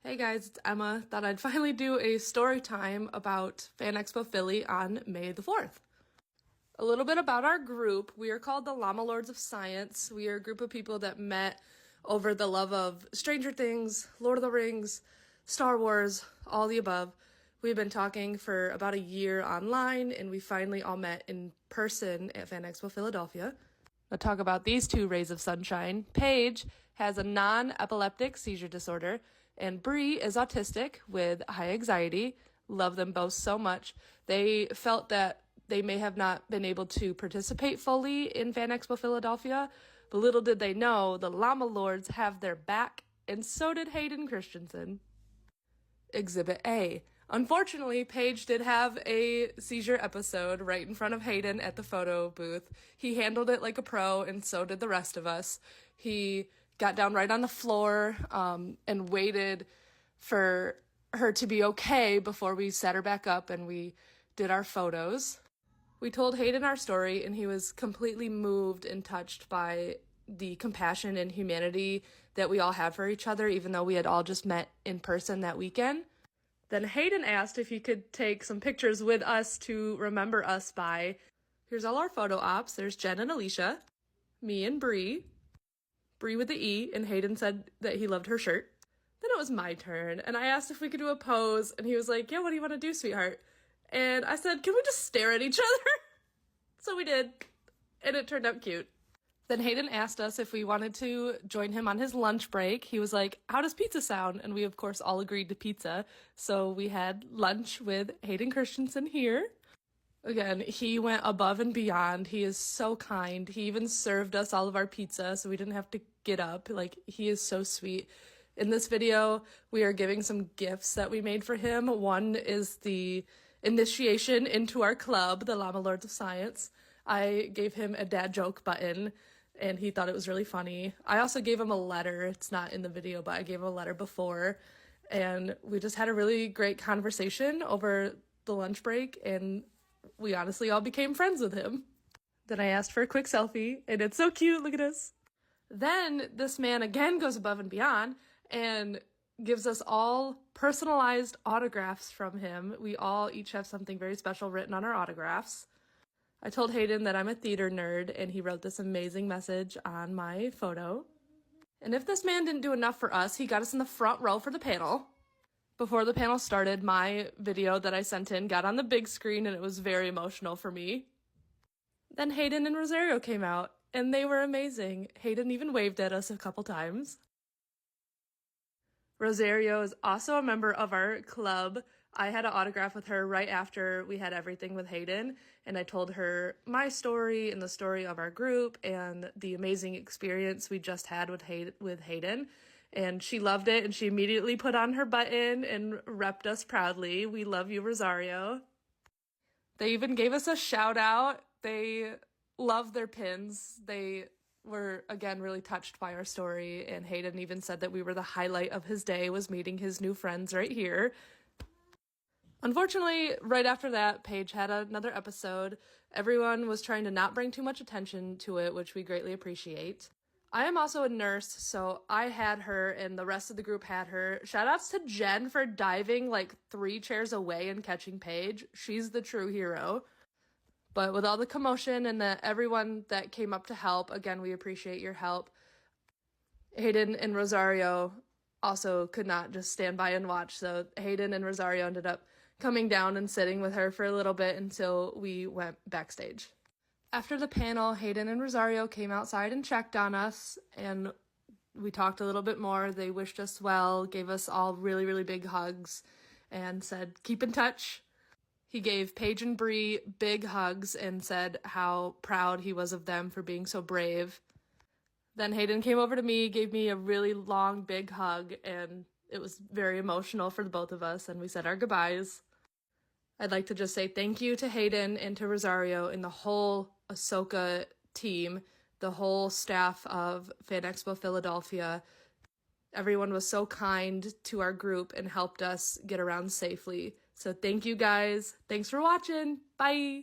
Hey guys, it's Emma. Thought I'd finally do a story time about Fan Expo Philly on May the 4th. A little bit about our group. We are called the Llama Lords of Science. We are a group of people that met over the love of Stranger Things, Lord of the Rings, Star Wars, all the above. We've been talking for about a year online, and we finally all met in person at Fan Expo Philadelphia. I'll talk about these two rays of sunshine. Paige has a non-epileptic seizure disorder, and Bree is autistic with high anxiety. Love them both so much. They felt that they may have not been able to participate fully in Fan Expo Philadelphia, but little did they know the Llama Lords have their back, and so did Hayden Christensen. Exhibit A. Unfortunately, Paige did have a seizure episode right in front of Hayden at the photo booth. He handled it like a pro, and so did the rest of us. He got down right on the floor and waited for her to be okay before we set her back up and we did our photos. We told Hayden our story, and he was completely moved and touched by the compassion and humanity that we all have for each other, even though we had all just met in person that weekend. Then Hayden asked if he could take some pictures with us to remember us by. Here's all our photo ops. There's Jen and Alicia, me and Bree with the E, and Hayden said that he loved her shirt. Then it was my turn, and I asked if we could do a pose, and he was like, yeah, what do you want to do, sweetheart? And I said, can we just stare at each other? So we did, and it turned out cute. Then Hayden asked us if we wanted to join him on his lunch break. He was like, how does pizza sound? And we, of course, all agreed to pizza. So we had lunch with Hayden Christensen here. Again, he went above and beyond. He is so kind. He even served us all of our pizza so we didn't have to get up. Like, he is so sweet. In this video, we are giving some gifts that we made for him. One is the initiation into our club, the Llama Lords of Science. I gave him a dad joke button, and he thought it was really funny. I also gave him a letter. It's not in the video, but I gave him a letter before, and we just had a really great conversation over the lunch break, and we honestly all became friends with him. Then I asked for a quick selfie, and it's so cute. Look at us. Then this man again goes above and beyond and gives us all personalized autographs from him. We all each have something very special written on our autographs. I told Hayden that I'm a theater nerd, and he wrote this amazing message on my photo. And if this man didn't do enough for us, he got us in the front row for the panel. Before the panel started, my video that I sent in got on the big screen, and it was very emotional for me. Then Hayden and Rosario came out, and they were amazing. Hayden even waved at us a couple times. Rosario is also a member of our club. I had an autograph with her right after we had everything with Hayden, and I told her my story and the story of our group and the amazing experience we just had with Hayden, and she loved it, and she immediately put on her button and repped us proudly. We love you, Rosario. They even gave us a shout out. They love their pins. They were, again, really touched by our story, and Hayden even said that we were the highlight of his day was meeting his new friends right here. Unfortunately, right after that, Paige had another episode. Everyone was trying to not bring too much attention to it, which we greatly appreciate. I am also a nurse, so I had her, and the rest of the group had her. Shoutouts to Jen for diving like 3 chairs away and catching Paige. She's the true hero. But with all the commotion and everyone that came up to help, again, we appreciate your help. Hayden and Rosario also could not just stand by and watch, so Hayden and Rosario ended up coming down and sitting with her for a little bit until we went backstage. After the panel, Hayden and Rosario came outside and checked on us, and we talked a little bit more. They wished us well, gave us all really, really big hugs, and said, keep in touch. He gave Paige and Bree big hugs and said how proud he was of them for being so brave. Then Hayden came over to me, gave me a really long, big hug, and it was very emotional for the both of us, and we said our goodbyes. I'd like to just say thank you to Hayden and to Rosario and the whole Ahsoka team, the whole staff of Fan Expo Philadelphia. Everyone was so kind to our group and helped us get around safely. So thank you guys. Thanks for watching. Bye.